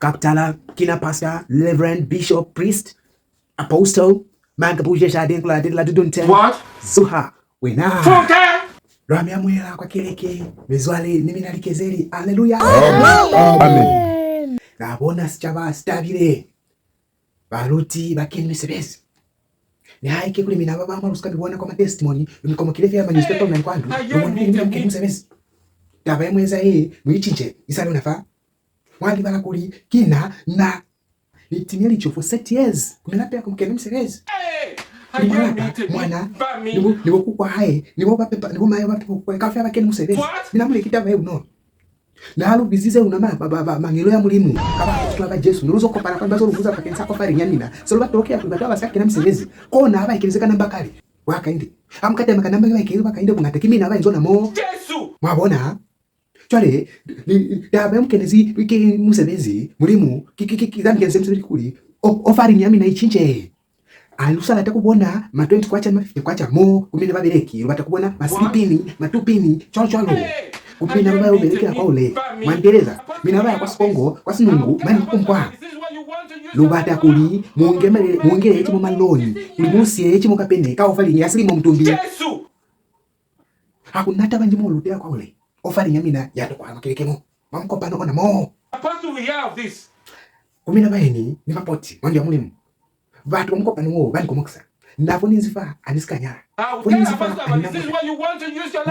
Kaptala, kina pastor, reverend, bishop, priest, apostle, man kapuje shadin kula la dudunte. What? Zuha, wena. Funke! Rami amwela kwa kileke, mezwali nimi nalikezeli. Haleluya. Amen. Nabona sichaba stabile. Baruti bakeni misebezi. Ni haike kuli mina baba amaruska bibona kwa testimony, kama kile vya newspaper na kwandu. Ni bakeni misebezi. Taba yemweza mwichinje isalo nafa. Mwali bala kuli kina na nitimia licho for 7 years. Kumena pia kumkeni misebezi. Mwana nibo kukwa hae nibo bapepa nibo mayo bapepa kafe abakeni musebezi. Mina mule kitaba uno. Na halu bizize unama mangelo ya mulimu kaba kutwa Yesu nuruzo kopana kwa bazo ruvuza pakensa kwa fari nyamina so batokea kubata basaki na msebezi ko na aba ikirizekana mbakali wakaindi amkate makanamba baikiri bakainde kungateki mina aba inzona mo Yesu mwabona twale dabe mkenezi wiki musebezi mulimu kizamke msebezi kuli ofari nyamina ichinje alusala takubona ma 20 kwacha ma 50 kwacha mo kumine babeleki batakubona masipini matupini cholo kupina baba ubelekela kwa ule mangereza minabaya kwa sikongo kwa sinungu mani kumpwa lubata kuli muongele echi maloni kuli musi echi mukapene ka ofali nyasili mu mtumbi Yesu hakunata banji mu lutea kwa ule ofali nyamina yato kwa makelekemo mamkopa no ona mo apostle we have this kumina bayeni ni mapoti wangi ya mulimu batu mkopa no bani komoksa ndafuni zifa anisikanya funi zifa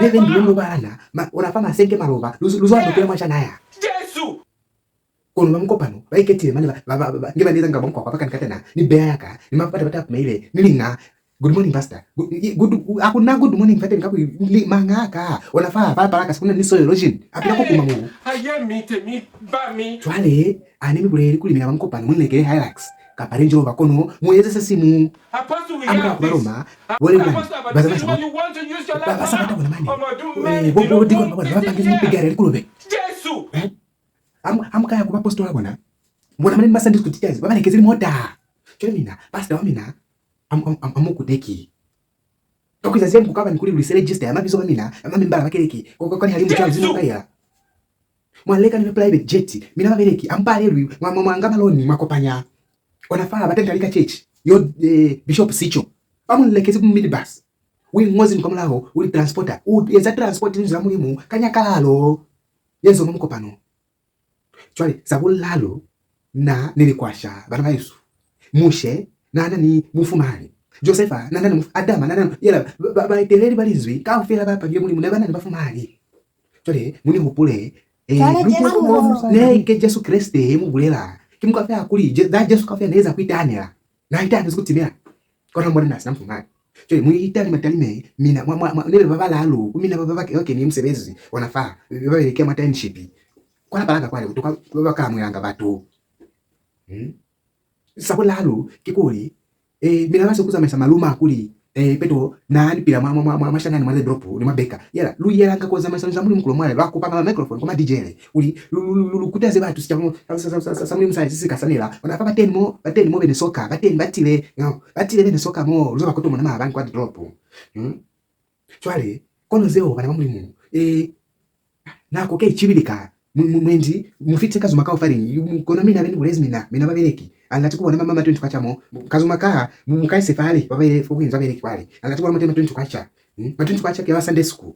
neve ndiyo bana unafama senke maroba luzo andokela mwacha naya Yesu kono bamukopano baiketile mane ngiba niza ngabonko kwa paka nikatena ni beya yaka ni mapata bata kumaile nilinga good morning pastor akuna good morning fate ngapo mangaka unafaa papa paraka sikuna ni soyo login apira ko kumamu ayemi ba mi twale anemi buleli kulimira bamukopano munekele highlights kaparenjiro bakono muyeze simu amka kubaroma wale ngani bazama sababu basa bata kuna mani bobo diko baba bapangiza nipigare kulube Yesu amka ya kuba posto wabona mbona mani masandi kutitazi baba nekezeli mota kile mina pastor wa mina amukudeki tokiza zenu kukaba nikuli register ya mabizo mina amambala bakeleki kokoni halimu cha zinu kaya mwaleka ni private jet mina babeleki ampale lwi mwangama loni mwakopanya wanafaa batengalika church yo bishop sicho amunilekeze ku minibus wingozi nikomlaho uli transporter eza transport za mulimu kanyakalalo yenzo mukopano twali sabulalo na nilikwasha bana Yesu mushe nana ni mufumani Josefa nana Adama nana yela baiteleli balizwi kaufela bapa byo mulimu nabana bafumani twali muni hupule ne ke Yesu Kristo mugulela kimukafe akuli da Yesu kafe neza kuitanela na itani zikutimira kona mbona nasi namfumani twali muitani matalime mina nebe babala alo mina baba okay ni msebezi wanafaa babelekea maternship kwa baraka kwale kutoka baba mwanga batu sabulalo kikuli mina basi kuza mesa maluma akuli peto na nipira mashana ni male drop ni mabeka yala luyela nga koza mesa zamuli mkulo mwale bakupanga microphone kama DJ uli lukutaze batu sichamu samuli msa sisi kasanela wanafaa bateni mo bene soka bateni batile bene soka mo luzo bakoto mwana mabani kwa drop twale kono zeo bana mamulimu nako ke chibilika mwenzi mufite kazo makao fari kono mina bene bulezi mina babeleki angati kubona mama 20 kwachamo kazo maka mukaise fali babele fukwinza babeleki wale angati kubona mama 20 kwacha 20 kwacha ke wa Sunday school